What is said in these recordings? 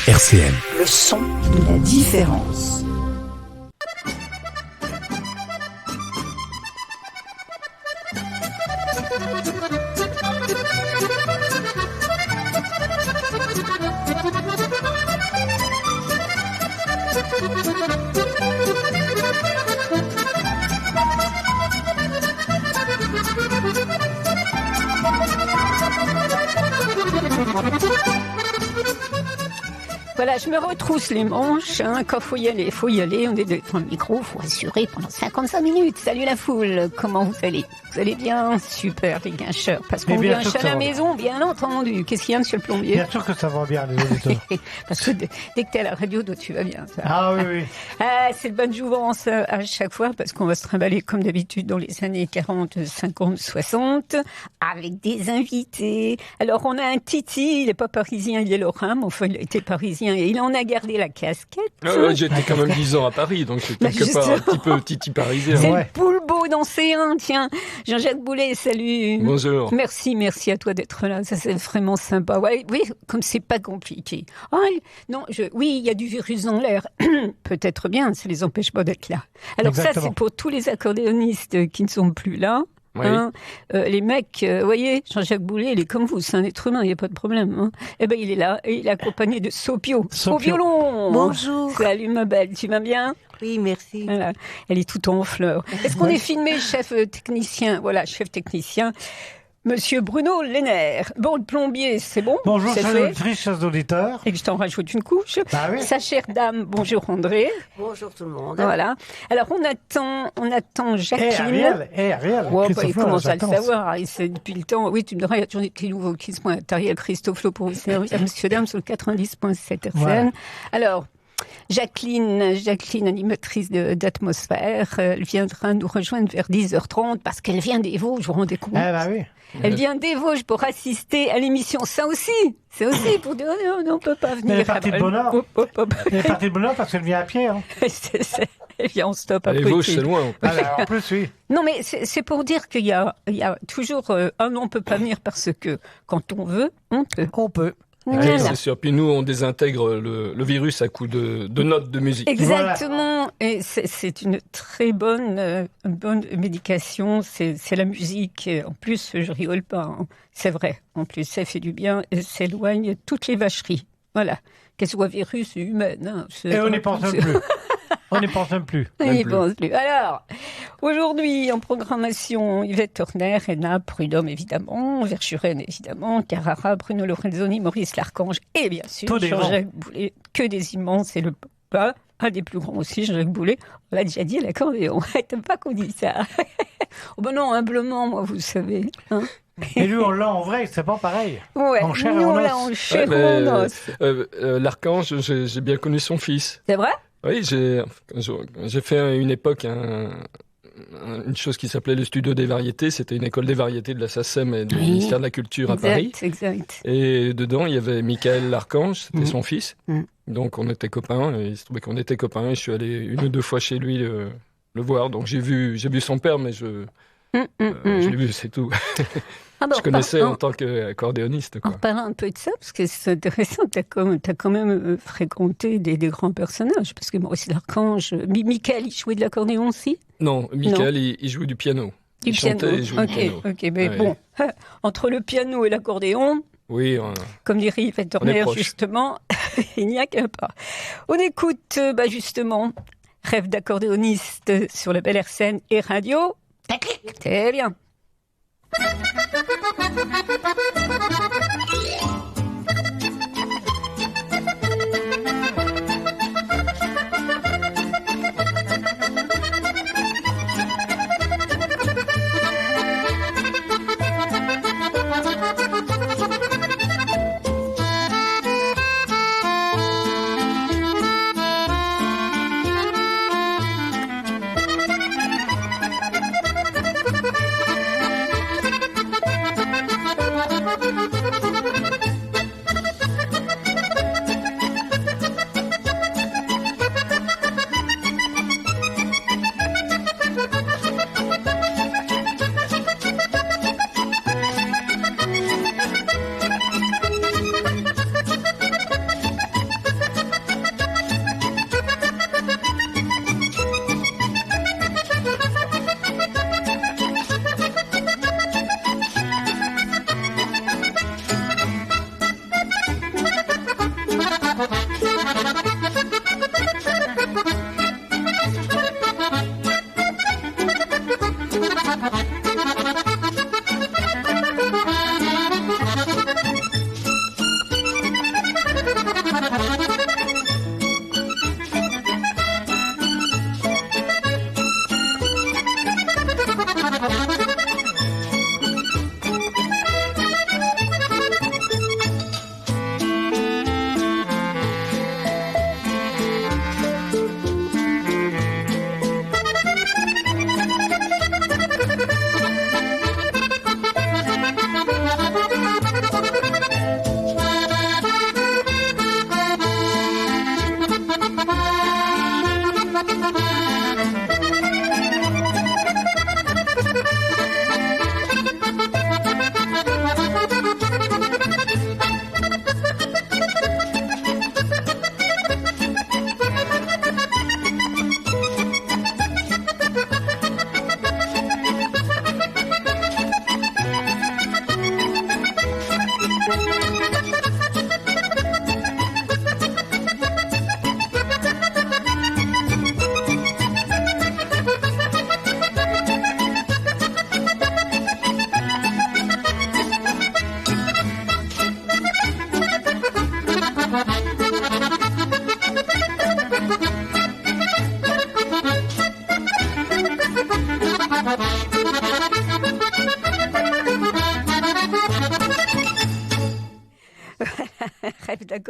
RCM. Le son de la différence. Voilà, je me retrousse les manches, quand faut y aller, on est devant le micro, faut assurer pendant 55 minutes. Salut la foule, comment vous allez? Vous allez bien? Super les guincheurs, parce qu'on vient à la maison, bien entendu. Qu'est-ce qu'il y a, monsieur le plombier? Bien sûr que ça va bien, les auditeurs. Parce que dès que t'es à la radio, tu vas bien. Ça. Ah oui, oui. Ah, c'est de bonne jouvence à chaque fois, parce qu'on va se trimballer comme d'habitude dans les années 40, 50, 60, avec des invités. Alors, on a un Titi, il n'est pas parisien, il est lorrain, mais enfin, il a été parisien et il en a gardé la casquette. J'étais quand même 10 ans à Paris, donc c'est quelque part un petit peu Titi parisien. C'est le Poulbeau dans C1, tiens. Jean-Jacques Boulet, salut. Bonjour. Merci à toi d'être là, ça c'est vraiment sympa. Ouais, oui, comme c'est pas compliqué. Oui, il y a du virus dans l'air. Peut-être bien, ça les empêche pas d'être là. Alors Exactement. Ça, c'est pour tous les accordéonistes qui ne sont plus là. Oui. Les mecs, voyez, Jean-Jacques Boulet, il est comme vous, c'est un être humain, il n'y a pas de problème. Eh ben, il est là, et il est accompagné de Sopio. Au violon. Bonjour. Salut ma belle, tu vas bien? Oui, merci. Voilà. Elle est toute en fleurs. Est-ce qu'on est filmé, chef technicien? Voilà, chef technicien. Monsieur Bruno Lenner. Bon, le plombier, c'est bon? Bonjour, c'est chers fait. auditrices, chers auditeurs. Et que je t'en rajoute une couche. Bah oui. Sa chère dame, bonjour André. Bonjour tout le monde. Voilà. Alors, on attend Jacqueline. Ariel. Ouais, il Christopher, commence à le j'attends. savoir. C'est depuis le temps. Oui, tu me diras, il y a toujours des petits nouveaux qui se pointent. Ariel Christophe pour vous servir à Monsieur Dame sur le 90.7 RCN. Ouais. Alors, Jacqueline, animatrice d'atmosphère, elle viendra nous rejoindre vers 10h30 parce qu'elle vient des Vosges, vous vous rendez compte? Eh ben oui. Elle vient des Vosges pour assister à l'émission. Ça aussi, c'est aussi pour dire, non, on peut pas venir. Elle est partie de bonne heure. Hop. Elle est partie de bonne heure parce qu'elle vient à pied. Hein. Elle vient en stop à Les côté. Vosges, c'est loin. En plus, oui. Non, mais c'est pour dire qu'il y a toujours on peut pas venir parce que quand on veut, on peut. On peut. Voilà. C'est sûr. Puis nous, on désintègre le virus à coup de notes de musique. Exactement. Et c'est une très bonne médication. C'est la musique. Et en plus, je rigole pas. Hein. C'est vrai. En plus, ça fait du bien et ça éloigne toutes les vacheries. Voilà. Qu'elles soient virus ou humaines. Hein. Et on n'y pense même plus. On n'y pense même plus. On n'y pense plus. Alors, aujourd'hui, en programmation, Yvette Horner, Enna, Prud'homme, évidemment, Verschuren, évidemment, Carrara, Bruno Lorenzoni, Maurice Larchange, et bien sûr, Tous des Jean-Jacques Boulet, que des immenses, et le papa, un des plus grands aussi, Jean-Jacques Boulet. On l'a déjà dit à l'accordéon. T'aimes pas qu'on dise ça? Oh ben non, humblement, moi, vous savez. Hein. Et lui, on l'a en vrai, c'est pas pareil. Ouais, En chair et nous, en on os. l'a en chair et en os. L'Archange, j'ai bien connu son fils. C'est vrai? Oui, j'ai fait à une époque une chose qui s'appelait le Studio des Variétés. C'était une école des variétés de la SACEM et du ministère de la Culture à Paris. Exact. Et dedans, il y avait Michael Larchange, c'était son fils. Mm. Donc on était copains, et il se trouvait qu'on était copains, et je suis allé 1 ou 2 fois chez lui le voir. Donc j'ai vu son père, mais je l'ai vu, c'est tout. Ah bon, je connaissais en tant qu'accordéoniste. On reparle un peu de ça, parce que c'est intéressant, t'as quand même fréquenté des grands personnages, parce que Maurice Larchange, Michael, il jouait de l'accordéon aussi? Non, Michael, il jouait du piano. Il chantait et jouait du piano. Ok, mais bon, entre le piano et l'accordéon, oui, comme dirait Yvette Horner, justement, il n'y a qu'un pas. On écoute, justement, Rêve d'accordéoniste sur le Bel Air Scène et radio. C'est bien.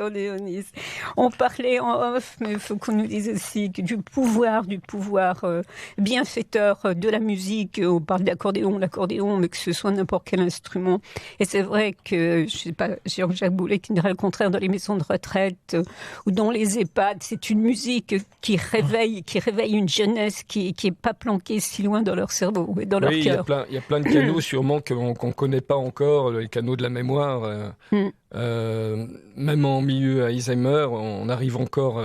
accordéoniste. On parlait en off, mais il faut qu'on nous dise aussi que du pouvoir bienfaiteur de la musique. On parle l'accordéon, mais que ce soit n'importe quel instrument. Et c'est vrai que, je sais pas, Jean-Jacques Boulet qui dirait le contraire dans les maisons de retraite ou dans les EHPAD, c'est une musique qui réveille une jeunesse qui est pas planquée si loin dans leur cerveau et dans leur cœur. Il y a plein de canaux sûrement qu'on connaît pas encore, les canaux de la mémoire. Même en milieu Alzheimer, on arrive encore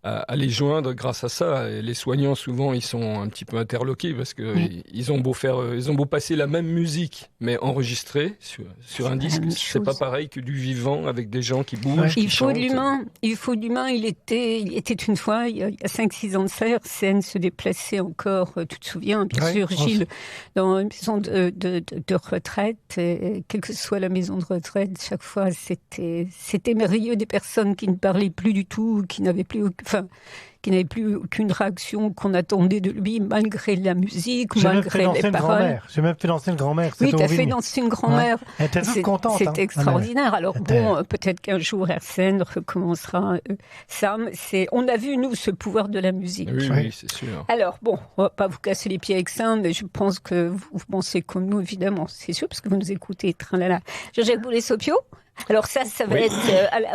à les joindre grâce à ça. Et les soignants, souvent, ils sont un petit peu interloqués parce que ils ont beau passer la même musique, mais enregistrée sur un disque, c'est pas pareil que du vivant avec des gens qui bougent, qui chantent. Il faut de l'humain. Il était une fois, il y a 5-6 ans de ça, Arsène se déplaçait encore, tu te souviens, bien sûr, Gilles, dans une maison de retraite. Et quelle que soit la maison de retraite, chaque fois, c'était merveilleux, des personnes qui ne parlaient plus du tout, qui n'avaient plus aucune réaction qu'on attendait de lui, malgré la musique, malgré les paroles. J'ai même fait danser une grand-mère. Oui, tu as fait danser une grand-mère. Ouais. Elle était toute contente. C'est extraordinaire. Alors peut-être qu'un jour, Arsène recommencera ça. On a vu, nous, ce pouvoir de la musique. Oui, c'est sûr. Alors, on va pas vous casser les pieds avec ça, mais je pense que vous pensez comme nous, évidemment. C'est sûr, parce que vous nous écoutez. Tralala. Jean-Jacques Boulet-Sopio. Alors ça va être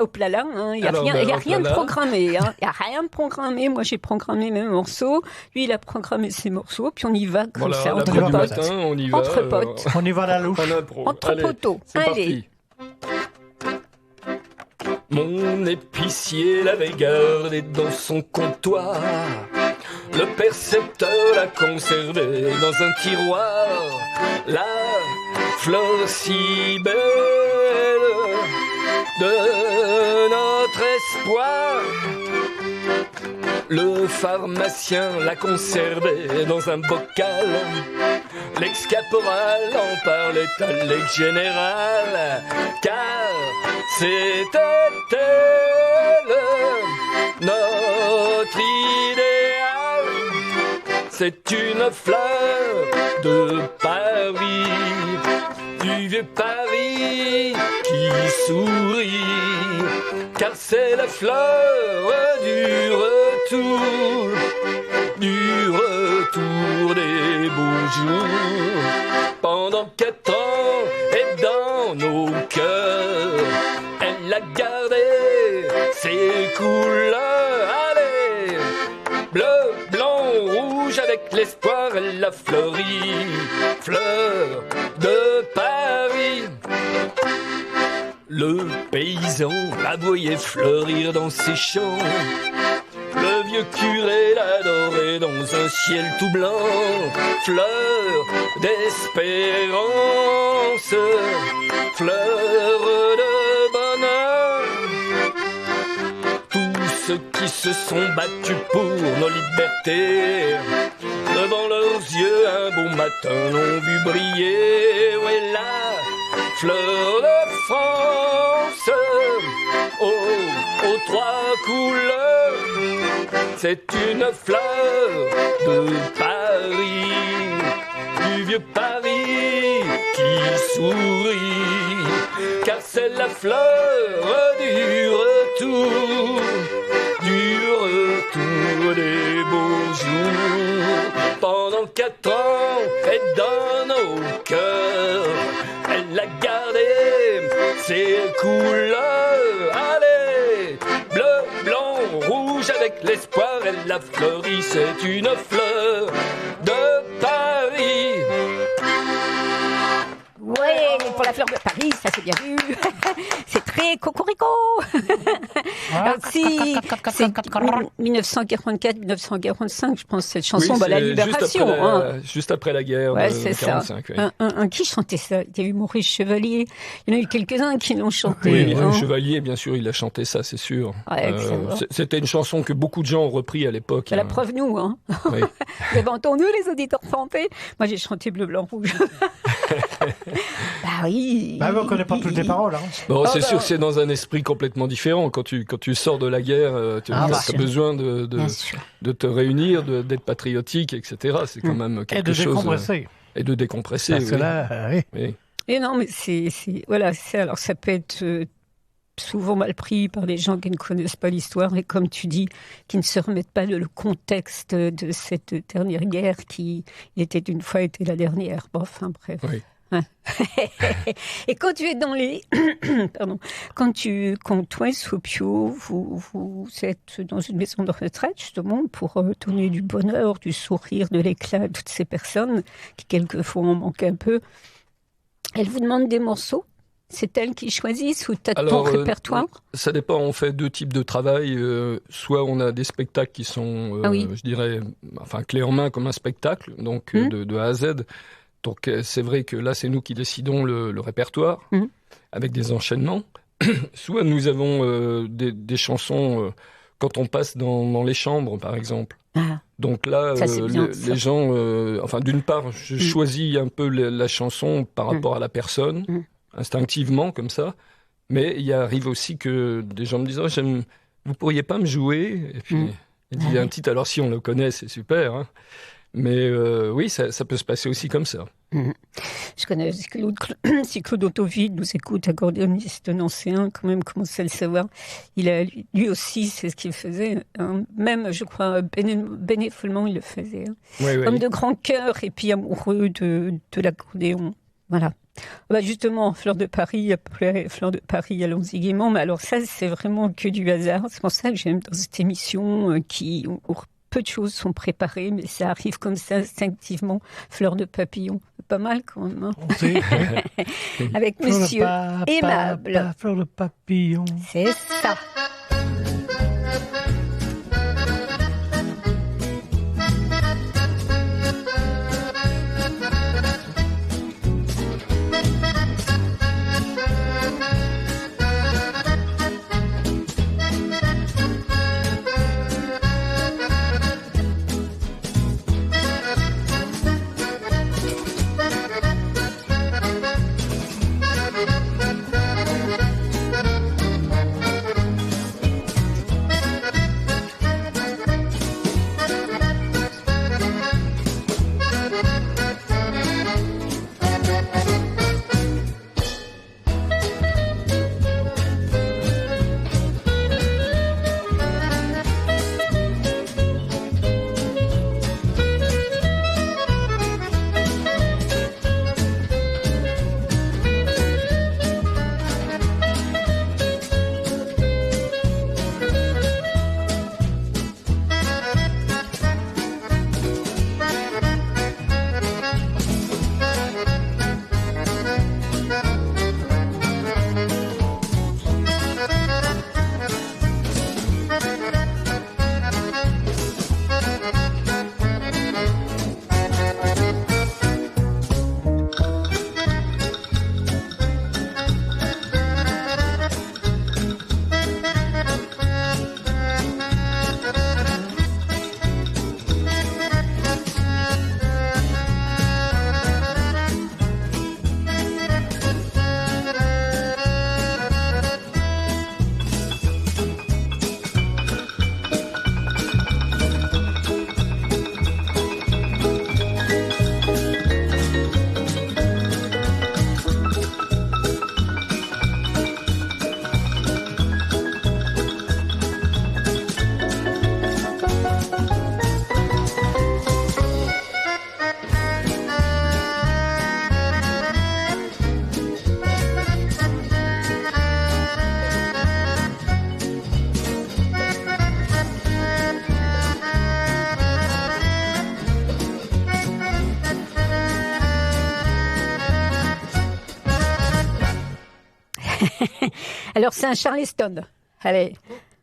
au plala. Il n'y a rien de programmé. Il n'y a rien de programmé. Moi, j'ai programmé mes morceaux. Lui, il a programmé ses morceaux. Puis on y va comme ça, entre potes. Matin, on y va, entre potes. On y va à la louche. Entre poteaux. Allez. Mon épicier l'avait gardé dans son comptoir. Le percepteur l'a conservé dans un tiroir. La fleur si belle de notre espoir. Le pharmacien l'a conservé dans un bocal. L'ex-caporal en parlait à l'ex-général, car c'était elle, notre idéal. C'est une fleur de Paris, du vieux Paris qui sourit, car c'est la fleur du retour des beaux jours. Pendant 4 ans et dans nos cœurs, elle a gardé ses couleurs. Allez, bleu, blanc, rouge, avec l'espoir, elle a fleuri, fleur de Paris. Le paysan la voyait fleurir dans ses champs. Le vieux curé l'adorait dans un ciel tout blanc. Fleur d'espérance, fleur de bonheur. Tous ceux qui se sont battus pour nos libertés, devant leurs yeux un beau matin l'ont vu briller. Où est la fleur de France, aux 3 couleurs? C'est une fleur de Paris, du vieux Paris qui sourit, car c'est la fleur du retour des beaux jours. Pendant 4 ans et dans nos cœurs, elle a gardé ses couleurs. Allez, bleu, blanc, rouge, avec l'espoir, elle a fleuri. C'est une fleur de Paris. Ouais, pour la fleur de Paris, ça c'est bien vu. C'est très cocorico. Alors, c'est 1944-1945, je pense, cette chanson, la Libération. Juste après la guerre de 45. Oui. Qui chantait ça? Il y a eu Maurice Chevalier. Il y en a eu quelques-uns qui l'ont chanté. Oui, Chevalier, bien sûr, il a chanté ça, c'est sûr. Ouais, c'était une chanson que beaucoup de gens ont repris à l'époque. La preuve, nous. Oui. Vous avez entendu les auditeurs chanter? Moi, j'ai chanté Bleu, Blanc, Rouge. Bah oui. Bah, on ne connaît pas toutes les paroles. Bon, c'est sûr que c'est dans un esprit complètement différent. Quand tu sors de la guerre, tu as besoin de te réunir, d'être patriotique, etc. C'est quand même quelque chose. Et de décompresser. Parce que là, oui. Et non, mais alors ça peut être souvent mal pris par les gens qui ne connaissent pas l'histoire et, comme tu dis, qui ne se remettent pas le contexte de cette dernière guerre qui était une fois été la dernière. Bon, enfin, bref. Oui. Et quand tu es dans les... Pardon. Quand toi et Sopio, vous êtes dans une maison de retraite, justement, pour donner du bonheur, du sourire, de l'éclat à toutes ces personnes qui, quelquefois, en manquent un peu, elles vous demandent des morceaux? C'est elles qui choisissent ou tu as ton répertoire? Ça dépend, on fait 2 types de travail. Soit on a des spectacles qui sont, je dirais, clé en main comme un spectacle, donc de A à Z. Donc c'est vrai que là, c'est nous qui décidons le répertoire, avec des enchaînements. Soit nous avons des chansons quand on passe dans les chambres, par exemple. Ah. Donc là, Ça, c'est bien, les gens... d'une part, je choisis un peu la chanson par rapport à la personne, instinctivement, comme ça. Mais il arrive aussi que des gens me disent « vous pourriez pas me jouer ?» Et puis, il y a un titre, alors si on le connaît, c'est super, hein. Mais oui, ça peut se passer aussi comme ça. Je connais, si Claude Autoville nous écoute, accordéoniste nancéen, quand même, commence à le savoir. Lui aussi, c'est ce qu'il faisait. Hein. Même, je crois, bénévolement, il le faisait. Hein. Oui. Homme de grand cœur et puis amoureux de l'accordéon. Voilà. Justement, Fleur de Paris, après Fleur de Paris, allons-y gaiement. Mais alors ça, c'est vraiment que du hasard. C'est pour ça que j'aime dans cette émission où peu de choses sont préparées, mais ça arrive comme ça, instinctivement. Fleur de papillon. Pas mal, quand même. Hein. On sait. Avec Monsieur Aimable. Fleur de papillon. C'est ça. Alors, c'est un Charleston. Allez.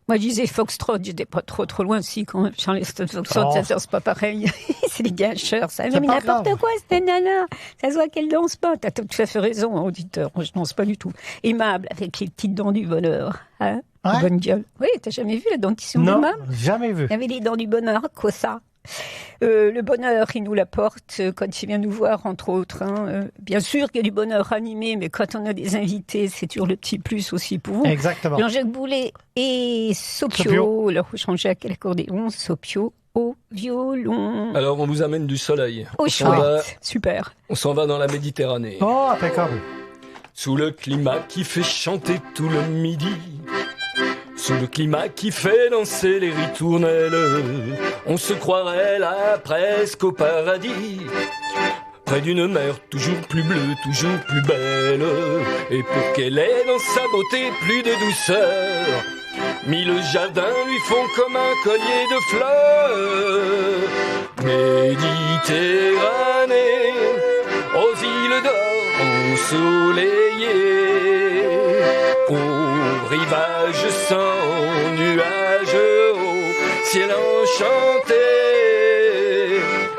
Moi, je disais Foxtrot, j'étais pas trop loin, si, quand même. Charleston, Foxtrot, ça, c'est pas pareil. C'est les gâcheurs, ça. Mais n'importe quoi, c'était nana. Ça se voit qu'elle danse pas. T'as tout à fait raison, auditeur. Moi, je danse pas du tout. Aimable, avec les petites dents du bonheur. Hein? Ouais. Bonne gueule. Oui, t'as jamais vu la dentition d'Aimable? Non, jamais vu. Il y avait les dents du bonheur, quoi ça. Le bonheur, il nous l'apporte quand il vient nous voir, entre autres. Hein. Bien sûr qu'il y a du bonheur animé, mais quand on a des invités, c'est toujours le petit plus aussi pour vous. Exactement. Jean-Jacques Boulet et Sopio. Alors, Jean-Jacques à l'accordéon, Sopio au violon. Alors, on vous amène du soleil. Au chouette. Super. On s'en va dans la Méditerranée. Oh, impeccable. sous le climat qui fait chanter tout le midi, sous le climat qui fait danser les ritournelles, on se croirait là presque au paradis, près d'une mer toujours plus bleue, toujours plus belle, et pour qu'elle ait dans sa beauté plus de douceur, 1000 jardins lui font comme un collier de fleurs. Méditerranée, aux îles d'or ensoleillées, au rivage sans nuages, au ciel enchanté.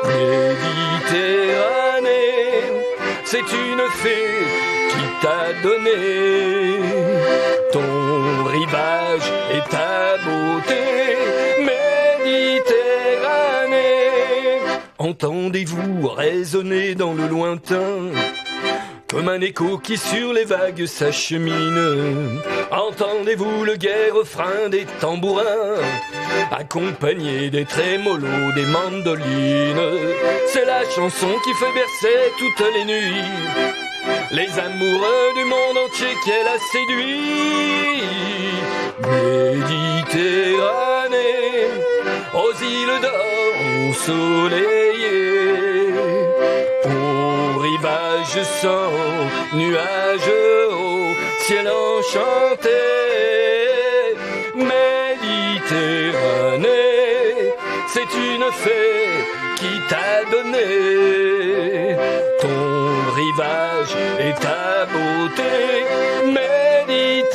Méditerranée, c'est une fée qui t'a donné ton rivage et ta beauté. Méditerranée, entendez-vous résonner dans le lointain comme un écho qui sur les vagues s'achemine? Entendez-vous le gai refrain des tambourins accompagné des trémolos, des mandolines? C'est la chanson qui fait bercer toutes les nuits les amoureux du monde entier qu'elle a séduit. Méditerranée, aux îles d'or ensoleillées, au rivage sans nuages, au ciel enchanté. Méditerranée, c'est une fée qui t'a donné ton rivage et ta beauté. Méditerranée.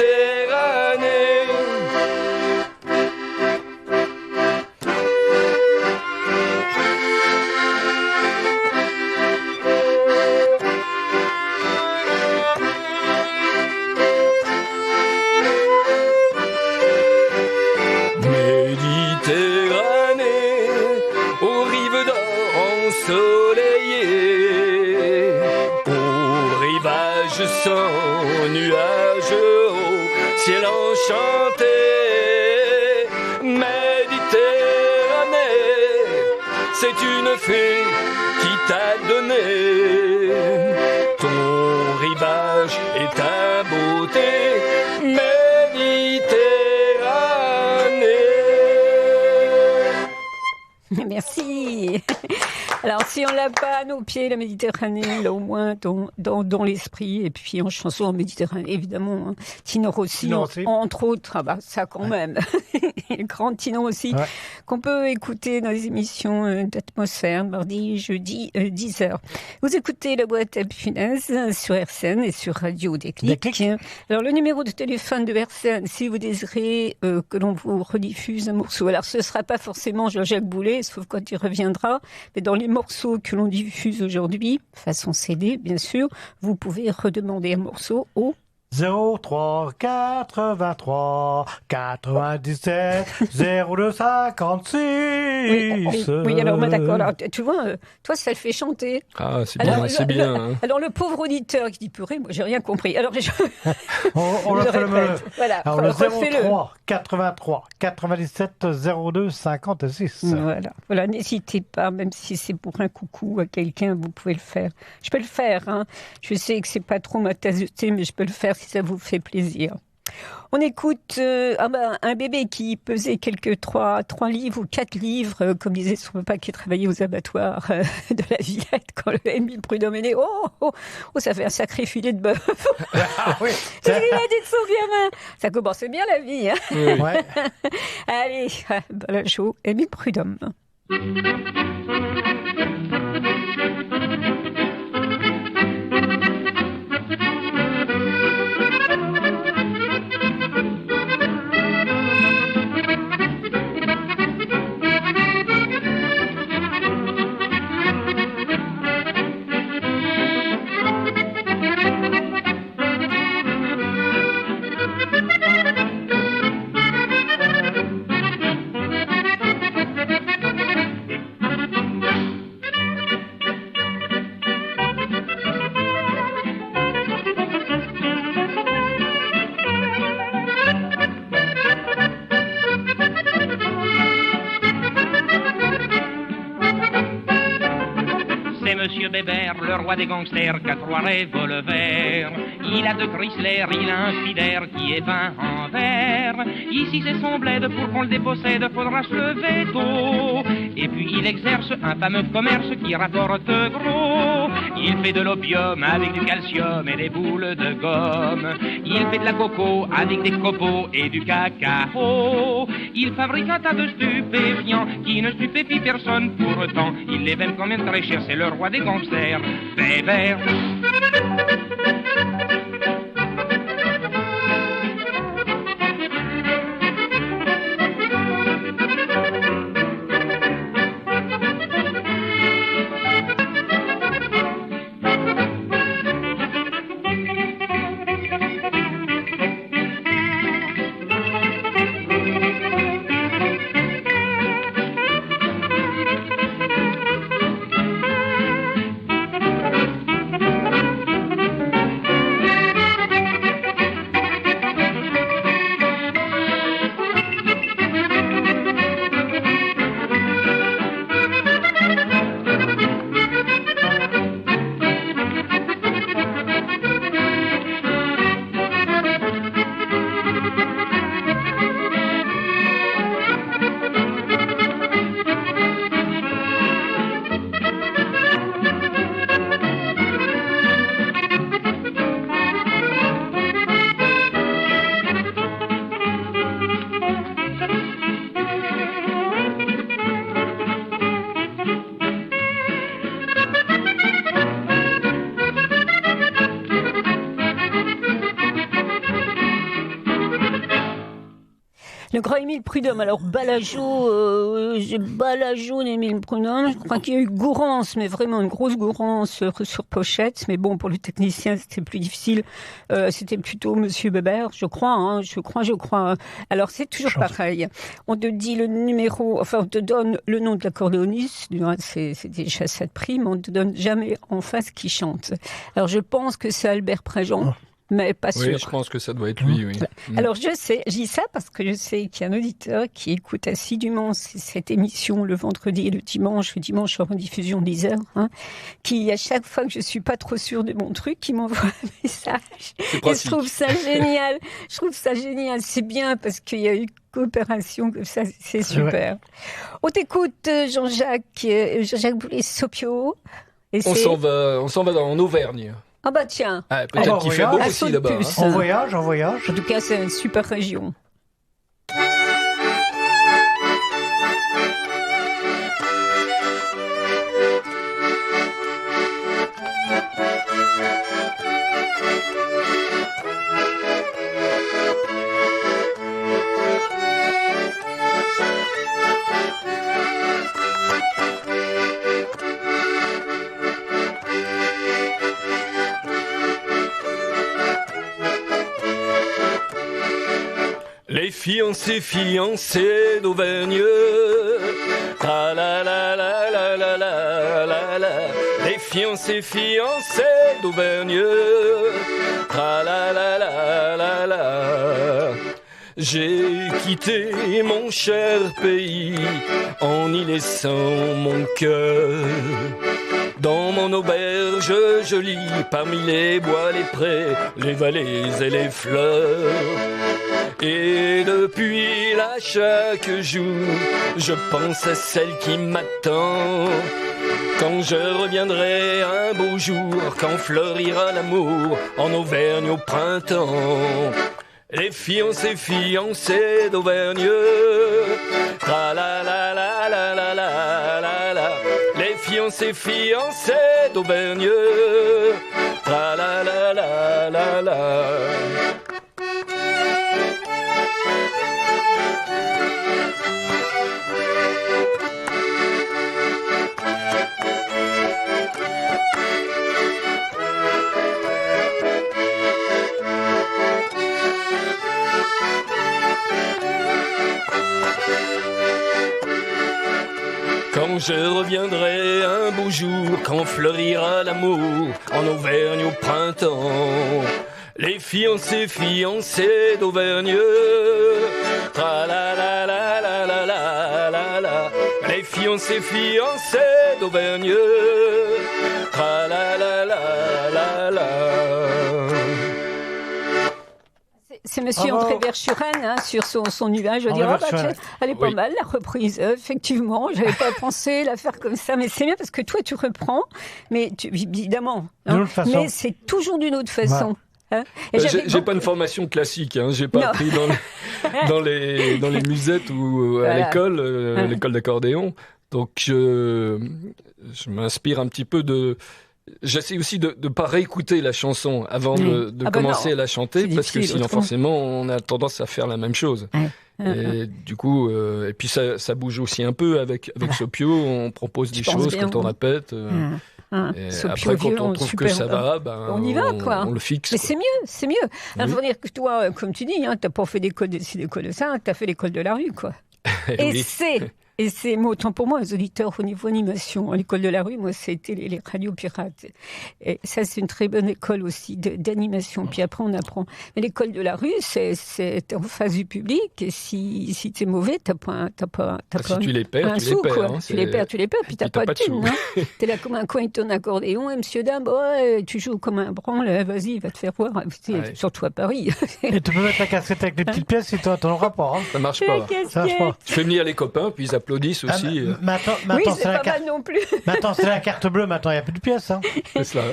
Sans nuages, au ciel enchanté. Méditerranée, c'est une fée qui t'a donné ton rivage et ta beauté. Méditerranée. Merci. Alors, si on l'a pas à nos pieds, la Méditerranée, là au moins dans l'esprit, et puis en chanson en Méditerranée, évidemment, hein. Tino Rossi, entre autres, ah bah, ça quand même, le grand Tino Rossi, qu'on peut écouter dans les émissions d'Atmosphère, mardi, jeudi, 10h. Vous écoutez la boîte à punaise sur RCN et sur Radio Déclic. Alors, le numéro de téléphone de RCN, si vous désirez que l'on vous rediffuse un morceau, alors ce sera pas forcément Jean-Jacques Boulet, sauf quand il reviendra, mais dans les morceaux que l'on diffuse aujourd'hui, façon CD bien sûr, vous pouvez redemander un morceau au 03 83 97 02 56. Oui, alors d'accord. Alors, tu vois, toi, ça le fait chanter. Ah, c'est bien, c'est bien. Hein. Alors, le pauvre auditeur qui dit purée, moi, j'ai rien compris. Alors, on le répète. Voilà, alors, le 03 83 97 02 56. Voilà, n'hésitez pas, même si c'est pour un coucou à quelqu'un, vous pouvez le faire. Je peux le faire, hein. Je sais que c'est pas trop ma tasse de thé, mais je peux le faire si ça vous fait plaisir. On écoute un bébé qui pesait quelques 3 livres ou 4 livres, comme disait son papa qui travaillait aux abattoirs de la Villette quand le Émile Prudhomme est né. Oh, ça fait un sacré filet de bœuf. Ah, oui, il a dit de son gamin. Ça commençait bien la vie. Hein. Oui. Ouais. Allez, la show, Émile Prudhomme. Bébert, le roi des gangsters, qu'a 3 revolvers. Il a 2 Chrysler, il a un Fider qui est 20 en verre. Ici c'est son bled, pour qu'on le dépossède, faudra se lever tôt. Et puis il exerce un fameux commerce qui rapporte gros. Il fait de l'opium avec du calcium et des boules de gomme. Il fait de la coco avec des copeaux et du cacao. Il fabrique un tas de stupéfiants qui ne stupéfient personne pour autant. Il les vend quand même très cher, c'est le roi des gangsters, Bébert. Le grand Émile Prudhomme. Alors, Balageau d'Émile Prudhomme. Je crois qu'il y a eu Gourance, mais vraiment une grosse Gourance sur pochette. Mais bon, pour le technicien, c'était plus difficile. C'était plutôt Monsieur Bébert, je crois. Je crois. Alors, c'est toujours pareil. On te dit le numéro, enfin, on te donne le nom de l'accordéoniste. C'est déjà ça de prime. On te donne jamais en face qui chante. Alors, je pense que c'est Albert Préjean. Mais pas sûr. Oui, je pense que ça doit être lui, oui. Alors, je dis ça parce que je sais qu'il y a un auditeur qui écoute assidûment cette émission le vendredi et le dimanche en rediffusion d'10h, qui, à chaque fois que je suis pas trop sûre de mon truc, qui m'envoie un message. Et je trouve ça génial. C'est bien parce qu'il y a eu coopération comme ça, c'est super. On t'écoute, Jean-Jacques Boulay-Sopio. On s'en va en Auvergne. Ah bah tiens. Peut-être qu'il fait beau aussi là-bas. En voyage. En tout cas, c'est une super région. Les fiancés d'Auvergne, la la la la la la la la la. Les fiancés d'Auvergne, la la la la la la. J'ai quitté mon cher pays en y laissant mon cœur. Dans mon auberge jolie, parmi les bois, les prés, les vallées et les fleurs. Et depuis là, chaque jour, je pense à celle qui m'attend. Quand je reviendrai un beau jour, quand fleurira l'amour en Auvergne au printemps. Les fiancés d'Auvergne, tra la la la la la la la la. Les fiancés d'Auvergne, tra la la la la la. Quand je reviendrai un beau jour, quand fleurira l'amour en Auvergne au printemps. Les fiancés d'Auvergne, tra la la la la la la la la. Les fiancés d'Auvergne, Tra la la la la la. C'est Monsieur Bravo. André Verschuren sur son nuage. Je André dirais, Verschuren. elle est pas Oui. mal la reprise. Effectivement, j'avais pas pensé la faire comme ça, mais c'est bien parce que toi tu reprends, mais évidemment, D'une autre façon. mais c'est toujours d'une autre façon. Hein. Et j'avais J'ai beaucoup- pas une formation classique, hein. J'ai pas Non. appris dans les musettes ou à Voilà. l'école, l'école d'accordéon. Donc je m'inspire un petit peu de. J'essaie aussi de ne pas réécouter la chanson avant de Ah bah commencer non. à la chanter, C'est parce que difficile, sinon autrement. forcément on a tendance à faire la même chose. Et du coup, et puis ça bouge aussi un peu avec Sopio, on propose Tu des penses choses bien, quand on oui. répète. Et Sopio après, quand violon, on trouve super, que ça va, ben, on y va, quoi. on le fixe. Mais quoi. c'est mieux, c'est mieux. Alors, Oui. je veux dire que toi, comme tu dis, hein, t'as pas fait d'école de ci, d'école de ça, t'as fait l'école de la rue, quoi. Et Oui. c'est, moi, autant pour moi, les auditeurs au niveau animation, à l'école de la rue, moi, c'était les radios pirates. Et ça, c'est une très bonne école aussi d'animation. Puis après, on apprend. Mais l'école de la rue, c'est en face du public. Et si t'es mauvais, t'as pas Si tu les perds, un tu les sou, perds. quoi. hein, Tu les perds, puis t'as pas de sous. thune. Hein. T'es là comme un coin de ton accordéon, et monsieur, dame, ouais, tu joues comme un branle, vas-y, va te faire voir. Ouais. Surtout à Paris. Et tu peux mettre la cassette avec les petites pièces si tu n'en auras pas. Hein. Ça marche pas. Ça marche pas. Je fais venir les copains, puis ils applaudissent Ah, aussi. maintenant, Oui, maintenant, c'est c'est la pas carte. mal non plus. Maintenant, c'est la carte bleue. Maintenant, il n'y a plus de pièces. Hein. C'est cela.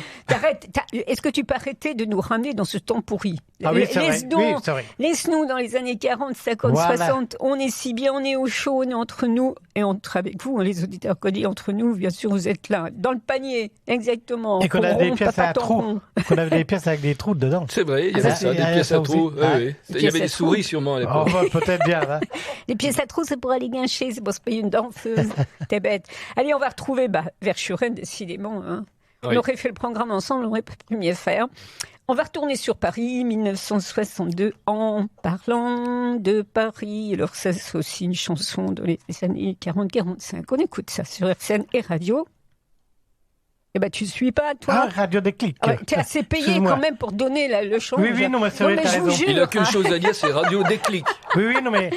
Est-ce que tu peux arrêter de nous ramener dans ce temps pourri? Ah oui, c'est vrai. Laisse-nous- Oui, c'est vrai. Laisse-nous dans les années 40, 50, Voilà. 60. On est si bien, on est au chaud, on est entre nous et entre avec vous, les auditeurs codés entre nous. Bien sûr, vous êtes là, dans le panier, exactement. Et qu'on a des Rond, pièces papa à trous. tampon. Qu'on avait des pièces avec des trous dedans. C'est vrai, il y Ah, avait ça, ça, il y des a pièces ça à aussi. trous. Ah, Oui, oui. Il y pièces avait à des trous. souris sûrement à Oh, l'époque. bah, peut-être bien. Hein. Les pièces à trous, c'est pour aller guincher, c'est pour se payer une danseuse. T'es bête. Allez, on va retrouver Verschuren, décidément. Hein. Oui. On aurait fait le programme ensemble, on aurait pu mieux faire. On va retourner sur Paris, 1962, en parlant de Paris. Alors ça, c'est aussi une chanson dans les années 40-45. On écoute ça sur RCN et radio. Eh ben, tu suis pas, Ah, toi. Radio Déclic. Ah ouais, t'es assez payé Excuse-moi. quand même pour donner le change. Oui, non, mais c'est vrai, mais t'as je vous raison. jure, Il a qu'une hein. chose à dire, c'est radio déclic. Oui, non, mais.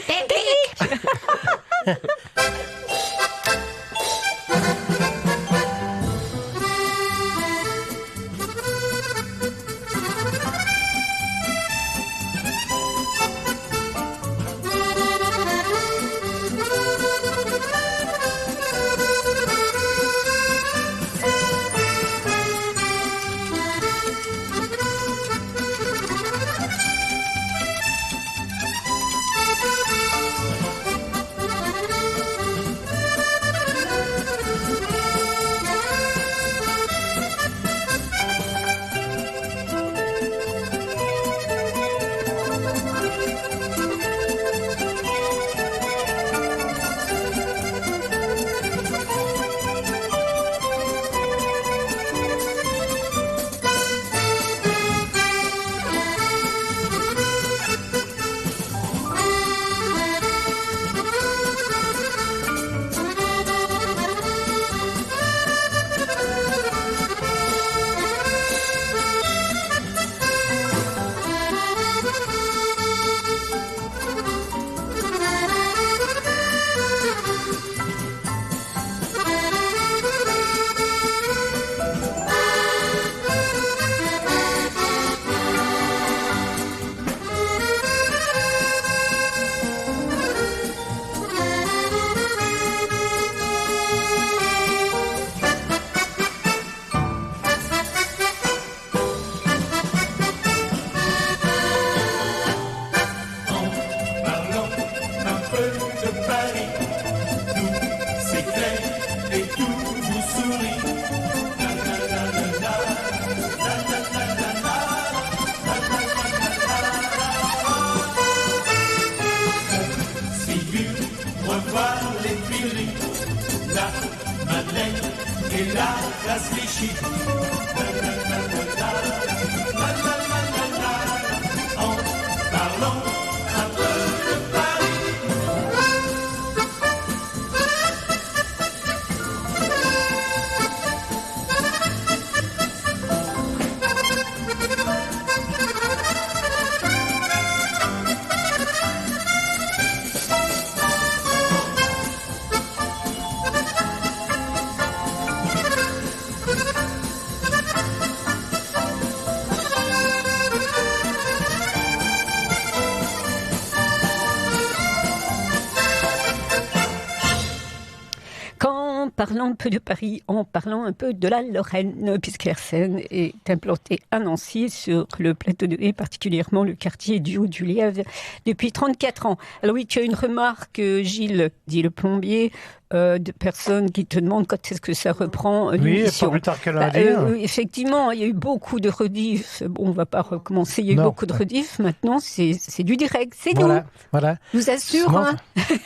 parlant un peu de Paris, en parlant un peu de la Lorraine, puisque RCN est implanté à Nancy, sur le plateau de Haye, particulièrement le quartier du Haut-du-Lièvre, depuis 34 ans. Alors oui, tu as une remarque, Gilles, dit le plombier, de personnes qui te demandent quand est-ce que ça reprend l'émission. Oui, pas plus tard que lundi. Effectivement, il y a eu beaucoup de rediffs. Bon, on ne va pas recommencer, il y a eu beaucoup de rediffs. Maintenant, c'est du direct, c'est nous. Voilà. Je vous assure. Hein.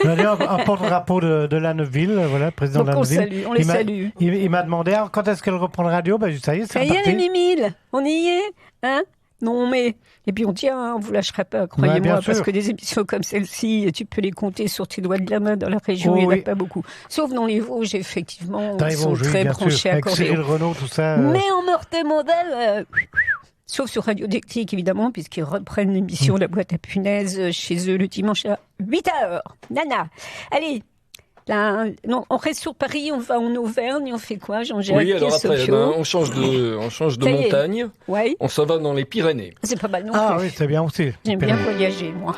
Un porte-drapeau de la Neuville, voilà, président de la Neuville. On les salue. Il m'a demandé quand est-ce qu'elle reprend le radio. Ça y est, c'est reparti. Ça y est, les Mimile, on y est, hein? Non, mais... Et puis on tient, hein, on vous lâchera pas, croyez-moi, parce que des émissions comme celle-ci, tu peux les compter sur tes doigts de la main. Dans la région, il n'y en a pas beaucoup. Sauf dans les Vosges, effectivement, ils sont très branchés à Cyril Renaud, tout ça. Mais en Meurthe-et-Moselle... Sauf sur Radio Déclic, évidemment, puisqu'ils reprennent l'émission La Boîte à Punaises chez eux le dimanche à 8h. Nana, allez. Là, non, on reste sur Paris, on va en Auvergne, on fait quoi, Jean-Jacques? Oui, alors après, on change de montagne, on s'en va dans les Pyrénées. C'est pas mal non plus. Oui, c'est bien aussi. J'aime bien voyager, moi.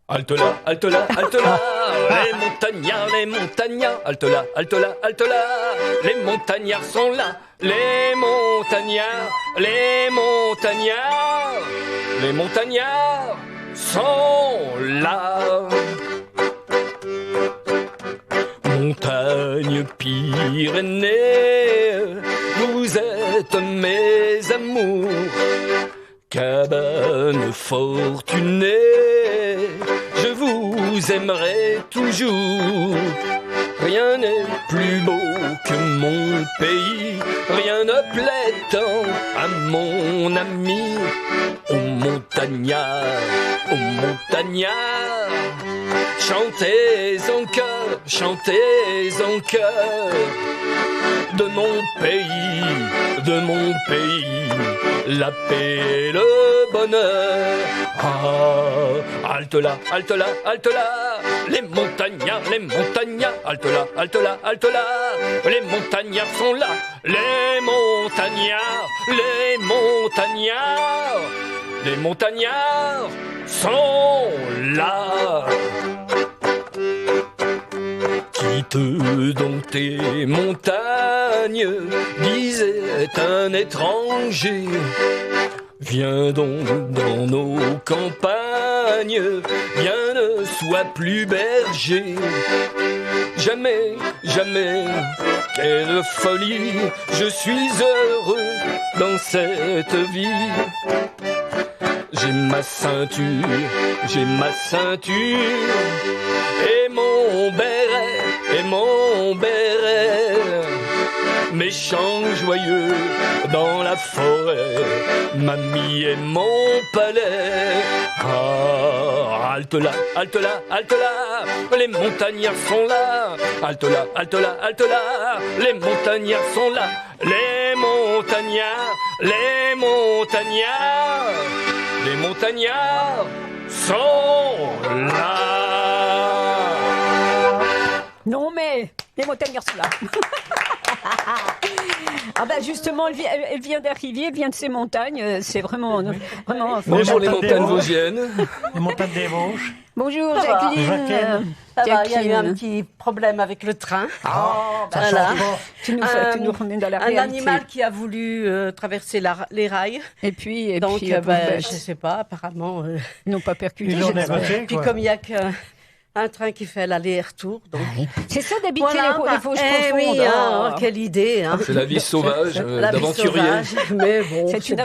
Halte là, halte là, halte là, les montagnards, halte là, halte là, halte là, les montagnards sont là, les montagnards sont là. Montagne Pyrénées, vous êtes mes amours, cabane fortunée, je vous aimerai toujours. Rien n'est plus beau que mon pays, rien ne plaît tant à mon ami. Aux montagnards, chantez en chœur, de mon pays, la paix et le bonheur. Ah, halte là, halte là, halte là, les montagnards, halte là, halte là, halte là, les montagnards sont là, les montagnards sont là. Quitte donc tes montagnes, disait un étranger. Viens donc dans nos campagnes, viens ne sois plus berger. Jamais, quelle folie, je suis heureux dans cette vie. J'ai ma ceinture, et mon béret, méchant joyeux dans la forêt, mamie et mon palais. Ah, halte là, halte là, halte là, les montagnards sont là. Halte là, halte là, halte là, les montagnards sont là. Les montagnards sont là. Non mais, les montagnards sont là. Ah ben justement, elle vient d'arriver, elle vient de ces montagnes, c'est vraiment... Bonjour les montagnes vosgiennes. Les montagnes des Vosges. Bonjour Jacqueline. Ça va, il y a eu un petit problème avec le train. Voilà. Tu nous remets dans la réalité. Un animal qui a voulu traverser les rails. Et puis je sais pas, apparemment... Ils n'ont pas percuté. Puis comme il n'y a qu'un train qui fait l'aller-retour. Donc... C'est ça d'habiter les Vosges profondes. Oui, quelle idée. Hein. C'est la vie sauvage d'aventurier. Mais bon, c'est une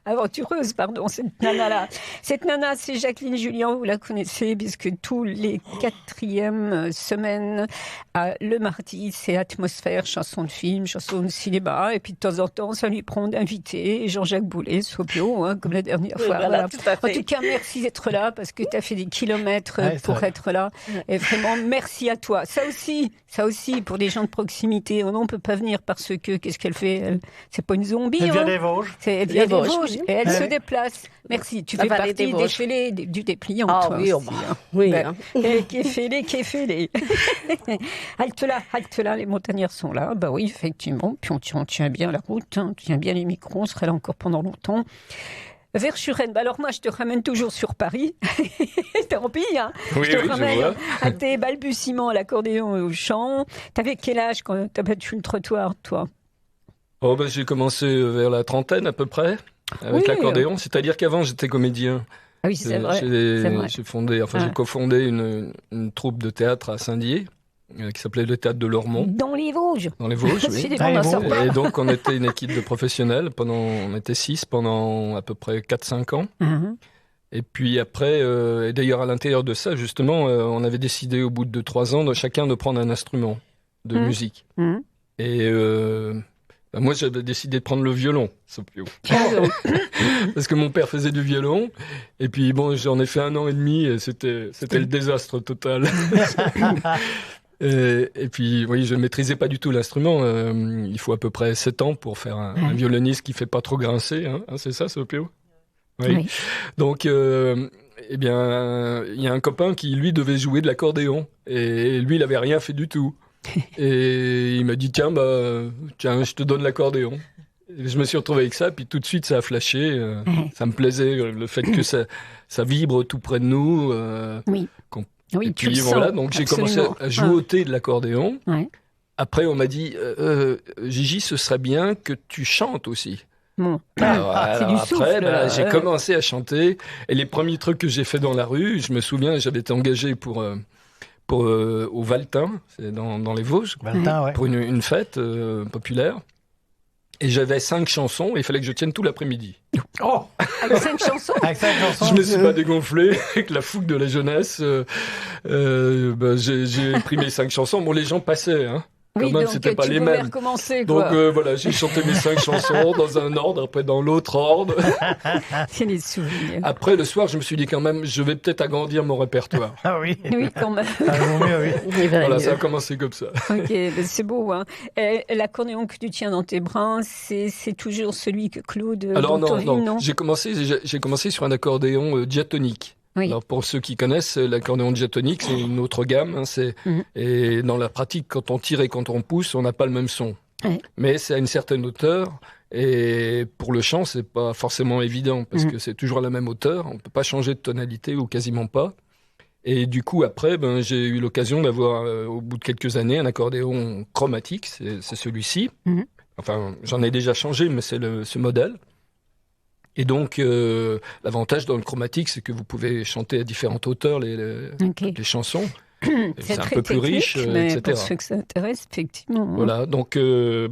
aventureuse, pardon, cette nana-là. Cette nana, c'est Jacqueline Julien, vous la connaissez, puisque tous les 4e semaines, le mardi, c'est atmosphère, chanson de film, chanson de cinéma, et puis de temps en temps, ça lui prend d'inviter Jean-Jacques Boulet, Sopio, comme la dernière fois. Voilà. En tout cas, merci d'être là, parce que tu as fait des kilomètres pour être là. Et vraiment, merci à toi. Ça aussi, pour des gens de proximité, on ne peut pas venir parce que, qu'est-ce qu'elle fait, elle? C'est pas une zombie. Elle vient des Vosges. Elle vient des Vosges. Et elle se déplace. Merci. Tu fais partie des fêlés, du dépliant. Ah toi oui, aussi, oui. Qui est fêlé. Halte là, les montagnards sont là. Bah oui, effectivement. Puis on tient bien la route, on tient bien les micros, on sera là encore pendant longtemps. Verschuren. Alors moi, je te ramène toujours sur Paris. Tant pis, hein. Oui, Je te oui, je ramène vois. à tes balbutiements à l'accordéon et au chant. T'avais quel âge quand t'as battu le trottoir, toi? Oh, j'ai commencé vers la trentaine à peu près, avec Oui. l'accordéon. C'est-à-dire qu'avant, j'étais comédien. Ah oui, c'est vrai. C'est vrai. J'ai cofondé une troupe de théâtre à Saint-Dié, qui s'appelait le Théâtre de Lormont, Dans les Vosges. dans les Vosges, oui. C'est des Ah, bons les Vosges. sort pas. Et donc, on était une équipe de professionnels. On était 6 pendant à peu près 4-5 ans. Mhm. Et puis après, et d'ailleurs, à l'intérieur de ça, justement, on avait décidé au bout de 2-3 ans, chacun de prendre un instrument de musique. Mhm. Et moi, j'avais décidé de prendre le violon, parce que mon père faisait du violon. Et puis, bon, j'en ai fait 1 an et demi, et c'était le désastre total. Et puis, oui, je ne maîtrisais pas du tout l'instrument. Il faut à peu près 7 ans pour faire un violoniste qui ne fait pas trop grincer. Hein, c'est ça, Sopio? Oui. Donc, eh bien, il y a un copain qui, lui, devait jouer de l'accordéon. Et lui, il n'avait rien fait du tout. Et il m'a dit, tiens, je te donne l'accordéon. Et je me suis retrouvé avec ça, puis tout de suite, ça a flashé. Ça me plaisait, le fait que ça vibre tout près de nous. Oui. Oui, Et tu puis le voilà, sens, donc j'ai absolument. commencé à jouer de l'accordéon. Ouais. Après, on m'a dit, Gigi, ce serait bien que tu chantes aussi. Bon. Alors, c'est du après, souffle, là. j'ai commencé à chanter. Et les premiers trucs que j'ai fait dans la rue, je me souviens, j'avais été engagé pour au Valtin, c'est dans les Vosges, Valtin, ouais. pour une fête populaire. Et j'avais 5 chansons, et il fallait que je tienne tout l'après-midi. Oh, Avec 5 chansons. avec 5 chansons. Je me suis pas dégonflé avec la fougue de la jeunesse. J'ai pris mes 5 chansons. Bon, les gens passaient, hein. Quand Oui, même, donc c'était pas tu les pouvais mêmes. recommencer, Donc quoi. voilà, j'ai chanté mes 5 chansons dans un ordre, après dans l'autre ordre. C'est les souvenirs. Après, le soir, je me suis dit quand même, je vais peut-être agrandir mon répertoire. Ah oui. Oui, quand même. Ah, vaut mieux, oui. Voilà, ça a commencé comme ça. Ok, ben c'est beau. Hein. L'accordéon que tu tiens dans tes bras, c'est toujours celui que Claude Alors Dantoville, non, j'ai commencé sur un accordéon diatonique. Oui. Alors pour ceux qui connaissent, l'accordéon diatonique, c'est une autre gamme. Hein, Et dans la pratique, quand on tire et quand on pousse, on n'a pas le même son. Ouais. Mais c'est à une certaine hauteur. Et pour le chant, c'est pas forcément évident parce que c'est toujours à la même hauteur. On peut pas changer de tonalité ou quasiment pas. Et du coup, après, j'ai eu l'occasion d'avoir, au bout de quelques années, un accordéon chromatique. C'est celui-ci. Enfin, j'en ai déjà changé, mais c'est ce modèle. Et donc, l'avantage dans le chromatique, c'est que vous pouvez chanter à différentes hauteurs les chansons. C'est un très peu plus technique, riche, mais etc. pour ceux que ça intéresse, effectivement. Voilà, donc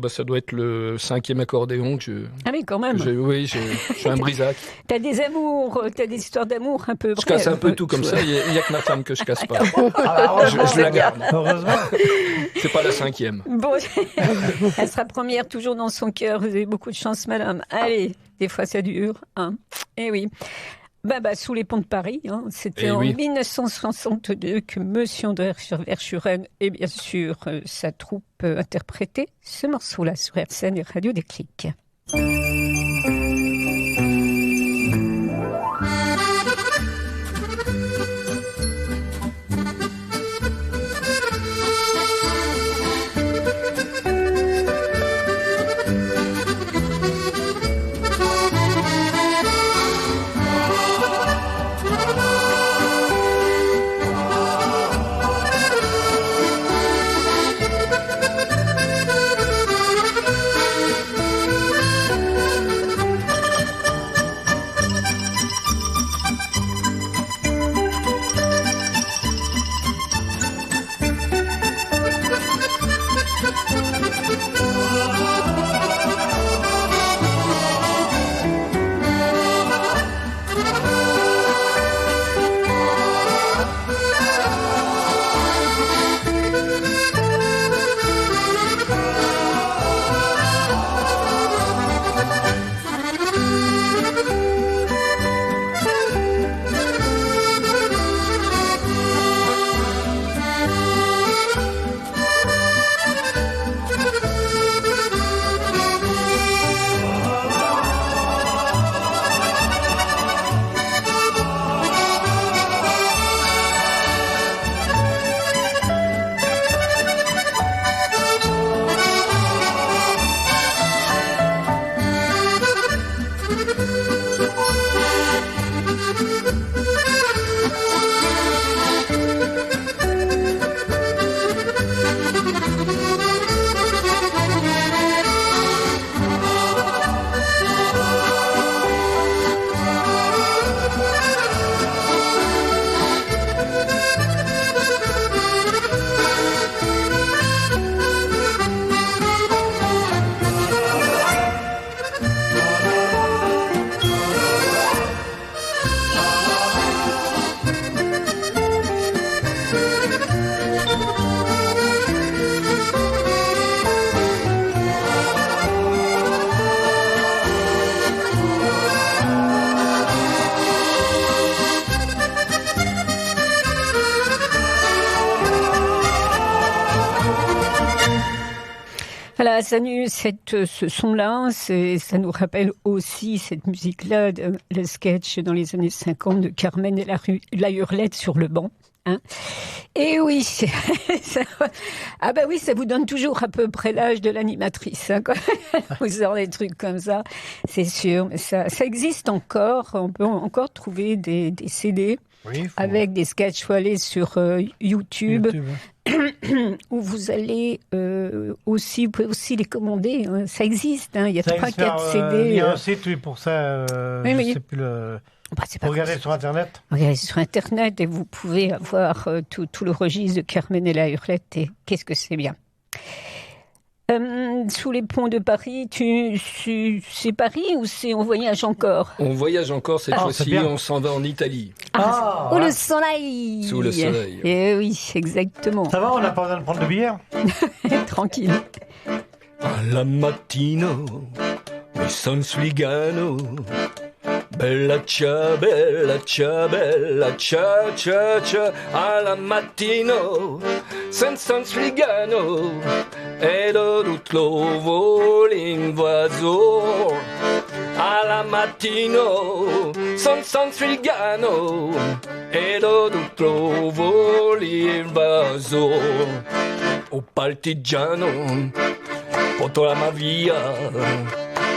ça doit être le 5e accordéon que je... Ah oui, quand même. Oui, je suis un brisac. T'as des amours, t'as des histoires d'amour un peu Je casse un brèves. peu tout comme ça, il n'y a que ma femme que je casse pas. Ah, bah, Je la garde. heureusement. C'est pas la 5e. Bon, elle sera première toujours dans son cœur. Vous avez beaucoup de chance, madame. Allez, des fois ça dure. Hein. Eh oui. Sous les ponts de Paris, hein. C'était en 1962 que Monsieur André Verschuren et bien sûr sa troupe interprétait ce morceau-là sur RCN et Radio Déclic. Voilà, ce son-là, ça nous rappelle aussi cette musique-là, le sketch dans les années 50 de Carmen et la Hurlette sur le banc. Hein. Et oui, ça vous donne toujours à peu près l'âge de l'animatrice. Hein, quand vous sort des trucs comme ça, c'est sûr. Mais ça existe encore. On peut encore trouver des CD avec des sketchs. Il faut aller sur YouTube. Où vous allez vous pouvez aussi les commander. Hein. Ça existe. Hein. Il y a 3-4 CD. Il y a un site pour ça. Je sais plus le. Regardez sur Internet. Regardez sur Internet et vous pouvez avoir tout le registre de Carmen et la Hurlette. Et qu'est-ce que c'est bien. Sous les ponts de Paris, c'est Paris ou c'est on voyage encore? On voyage encore cette fois-ci, on s'en va en Italie. Le soleil. Sous le soleil. Eh oui, exactement. Ça va, on n'a pas besoin de prendre de bière. Tranquille. Alla mattino mi son sfligano. Bella cia, bella cia, bella cia, cia, cia, alla mattino, senza un sfligano, ed ho tutto l'invasor. Alla mattino, senza un sfligano, ed ho tutto l'invasor. O partigiano, porto la via.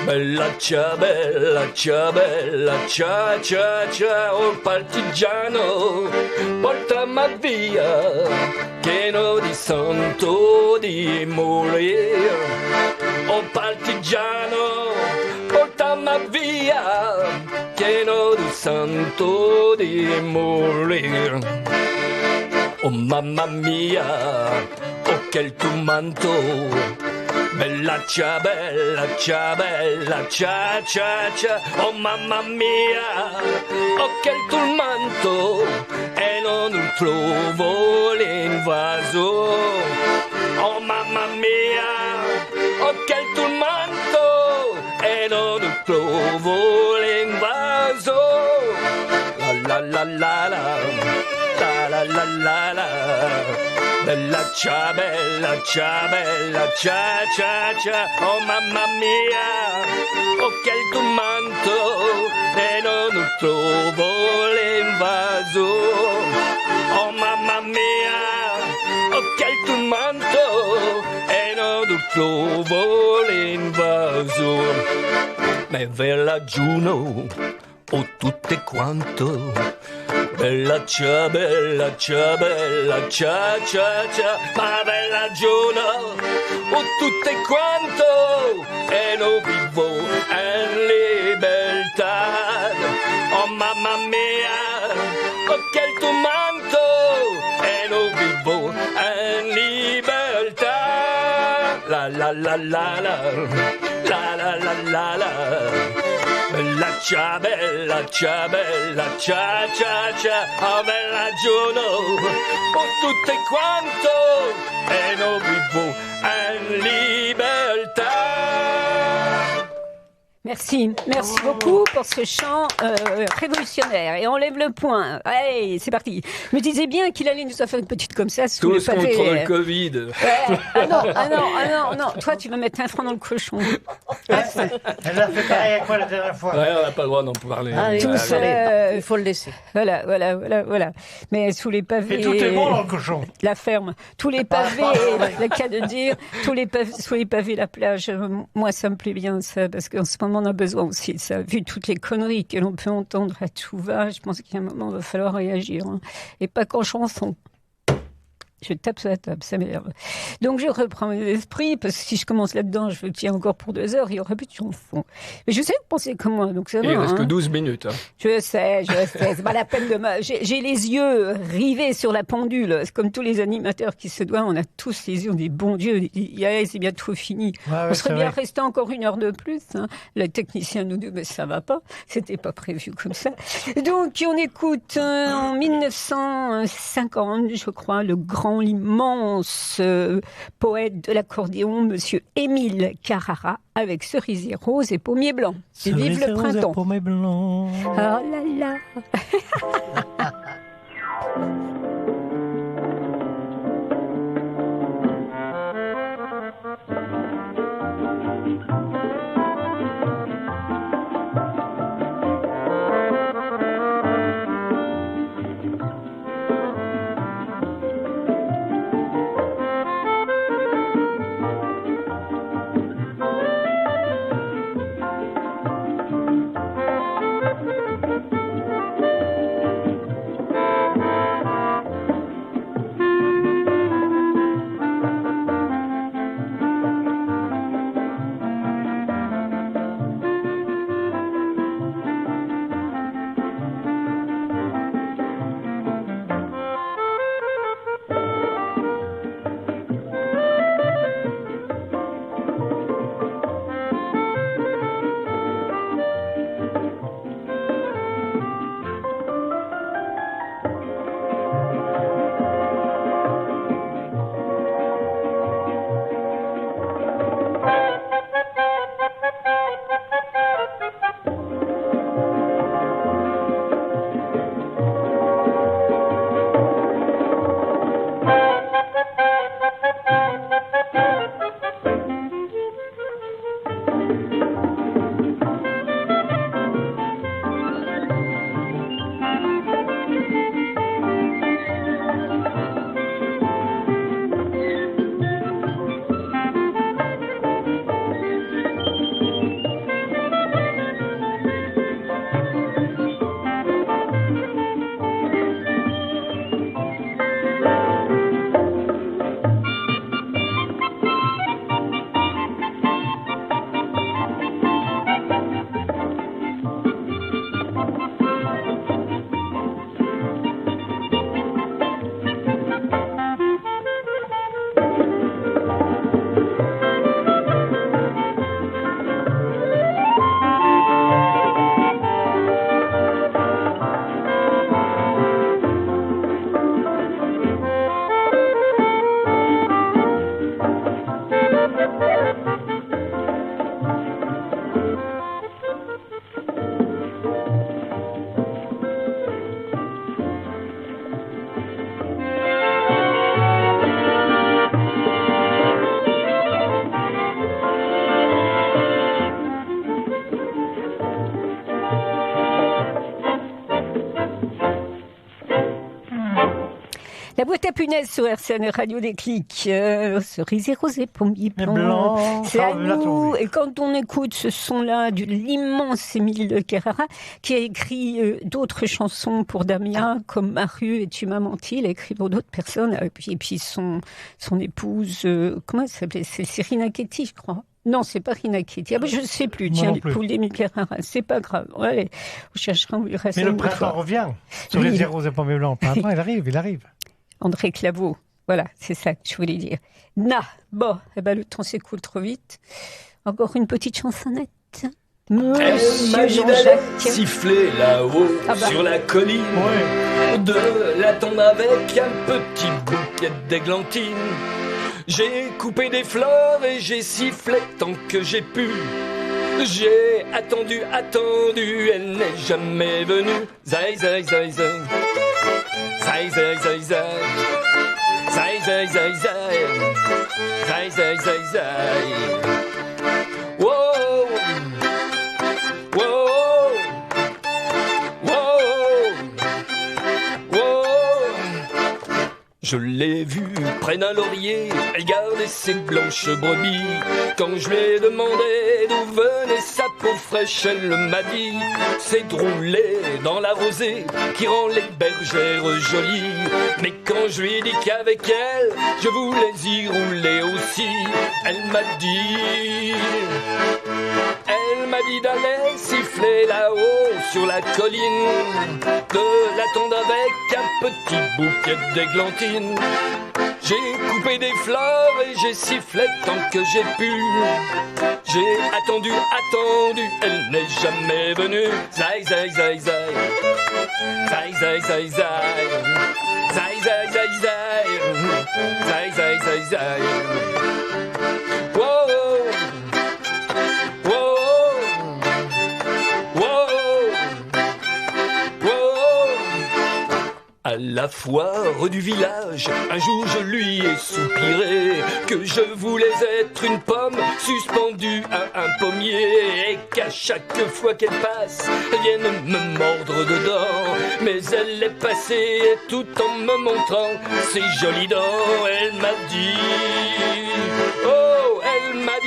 Bella cia, bella cia, bella cia, cia, cia, oh partigiano, portami via, pieno di santo di morire. Oh partigiano, portami via, pieno di santo di morire. Oh mamma mia, oh quel manto. Bella cia, bella cia, bella cia, cia, cia, oh mamma mia, oh che il manto, e non trovo l'invaso. Oh mamma mia, oh che il manto, e non trovo l'invaso. La la la la la, la la la la la. Bella cia, bella cia, bella cia, cia, cia, oh mamma mia, oh che il manto, e non trovo l'invaso. Oh mamma mia, oh che il manto, e non trovo l'invaso. Ma ver laggiuno, oh tutte quanto. Bella cia, bella cia, bella cia, cia, cia, ma bella giorno, oh tutte quanto, e non vivo in libertà. Oh mamma mia, oh che il tuo manto, e non vivo in libertà. La la la la la, la la la la la. Bella cia, bella cia, bella cia, cia, cia, oh bella giorno, oh tutte quanto, e non vivo in libertà. Merci beaucoup pour ce chant révolutionnaire. Et on lève le point. Allez, c'est parti. Je me disais bien qu'il allait nous faire une petite comme ça. Sous tous contre le Covid. Ouais. Ah non. Toi, tu vas mettre un franc dans le cochon. Elle a fait pareil avec moi la dernière fois. Ouais, on n'a pas le droit d'en parler. Il faut le laisser. Voilà. Mais sous les pavés. Et tout est bon dans le cochon. La ferme. Tous les pavés, le cas de dire, sous les pavés, la plage. Moi, ça me plaît bien, ça, parce qu'en ce moment, on a besoin aussi de ça. Vu toutes les conneries que l'on peut entendre à tout va, je pense qu'à un moment, il va falloir réagir. Hein. Et pas qu'en chanson. Je tape sur la table, ça m'énerve. Donc je reprends mes esprits, parce que si je commence là-dedans, je tiens encore pour 2 heures, il y aura plus de chansons. Mais je sais que vous pensez comme moi, donc ça va. Il reste que 12 minutes. Hein. Je sais, c'est pas la peine de J'ai les yeux rivés sur la pendule, c'est comme tous les animateurs qui se doivent, on a tous les yeux, on dit, bon Dieu, c'est bientôt fini. On serait bien resté encore 1 heure de plus. Hein. Le technicien nous dit, mais ça va pas, c'était pas prévu comme ça. Donc on écoute en 1950, je crois, l'immense poète de l'accordéon, monsieur Émile Carrara, avec Cerisier rose et pommier blanc. Et vive le printemps. Pommier blanc. Oh là là. La boîte à punaises sur RCN Radio Déclic. Cerise et rosé, pommier blanc. C'est à nous. Et quand on écoute ce son-là de l'immense Émile Carrara, qui a écrit d'autres chansons pour Damien, comme Maru et Tu m'as menti, il a écrit pour d'autres personnes. Et puis son épouse, comment elle s'appelait? C'est Rina Ketty, je crois. Non, c'est pas Rina Ketty. Ah, je ne sais plus. Tiens, l'époux d'Émile Carrara. C'est pas grave. Allez, on cherchera, on lui reste. Mais le printemps revient. Cerise et rosé, pommier blanc. Le printemps, il arrive. André Claveau. Voilà, c'est ça que je voulais dire. Bon, le temps s'écoule trop vite. Encore une petite chansonnette. Monsieur Jean-Jacques siffler là-haut sur la colline, de l'attendre avec un petit bouquet d'églantines. J'ai coupé des fleurs et j'ai sifflé tant que j'ai pu. J'ai attendu, elle n'est jamais venue. Zai zai zai zai, zai zai zai zai, zai zai zai zai, zai zai zai zai. Wow. Je l'ai vue près d'un laurier, elle gardait ses blanches brebis. Quand je lui ai demandé d'où venait sa peau fraîche, elle m'a dit c'est de rouler dans la rosée qui rend les bergères jolies. Mais quand je lui ai dit qu'avec elle, je voulais y rouler aussi, elle m'a dit d'aller siffler là-haut sur la colline, de l'attendre avec un petit bouquet d'églantines. J'ai coupé des fleurs et j'ai sifflé tant que j'ai pu. J'ai attendu, elle n'est jamais venue. Zai zai zai zai, zai zai zai zai, zai zai zai zai, zai zai zai zai. À la foire du village, un jour je lui ai soupiré que je voulais être une pomme suspendue à un pommier, et qu'à chaque fois qu'elle passe, elle vienne me mordre dedans. Mais elle est passée et tout en me montrant ses jolies dents, elle m'a dit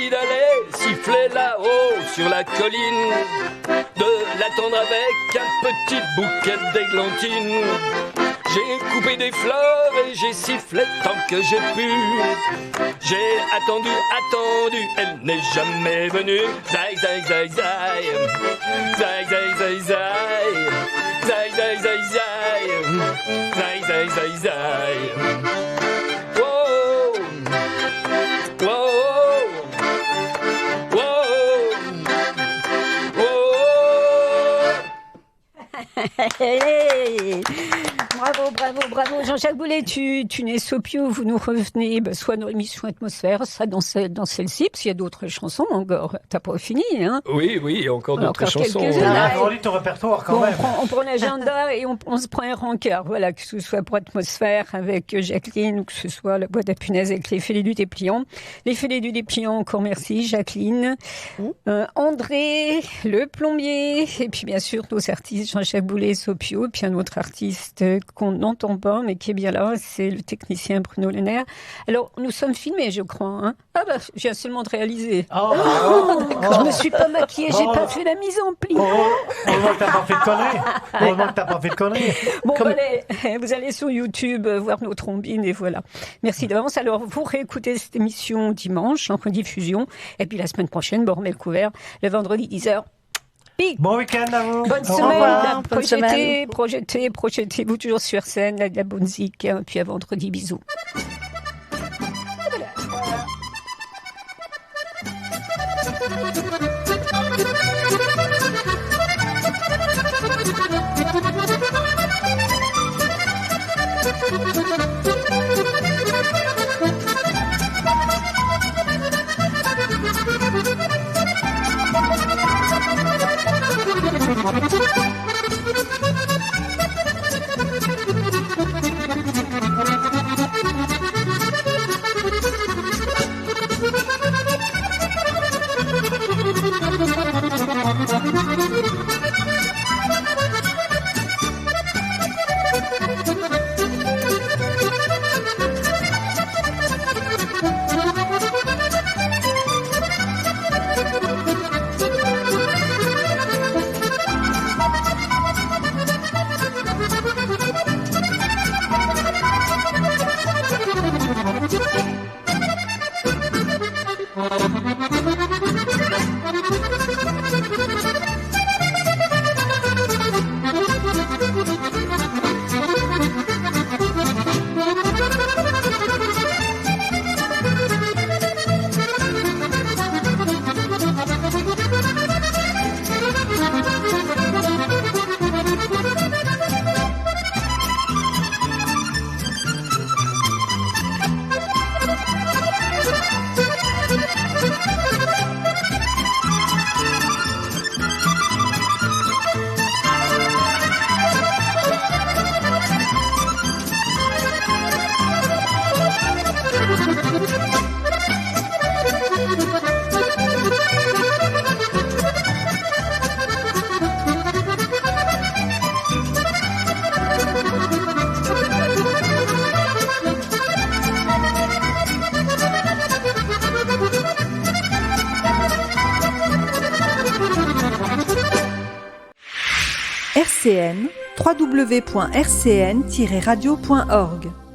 d'aller siffler là-haut sur la colline, de l'attendre avec un petit bouquet d'églantines. J'ai coupé des fleurs et j'ai sifflé tant que j'ai pu. J'ai attendu, elle n'est jamais venue. Zai zai zai zai, zai zai zai zai, zai zai zai zai, zai zai zai zai. Hey, bravo. Jean-Jacques Boulet, tu nais Sopio, vous nous revenez soit dans l'émission Atmosphère, soit dans celle-ci, parce qu'il y a d'autres chansons encore. T'as pas fini, hein? Oui, il y a encore d'autres chansons. On a agrandi ton répertoire quand même. On prend l'agenda et on se prend un rencard. Voilà, que ce soit pour Atmosphère avec Jacqueline, ou que ce soit la boîte à punaises avec les fêlés du dépliant. Les fêlés du dépliant, encore merci, Jacqueline. André, le plombier, et puis bien sûr nos artistes, Jean-Jacques Boulet, Sopio, puis un autre artiste qu'on n'entend pas, mais qui est bien là, c'est le technicien Bruno Lenaire. Alors, nous sommes filmés, je crois. Hein. Je viens seulement de réaliser. Je me suis pas maquillée, j'ai pas fait la mise en pli. Heureusement que t'as pas fait de conneries. Bon, allez, vous allez sur YouTube voir nos trombines et voilà. Merci d'avance. Alors, vous réécoutez cette émission dimanche, en rediffusion. Et puis la semaine prochaine, on remet le couvert, le vendredi 10h. Bon week-end à vous. Bonne semaine. Projetez-vous toujours sur scène, de la bonne zik. Puis à vendredi, bisous. RCN, www.rcn-radio.org.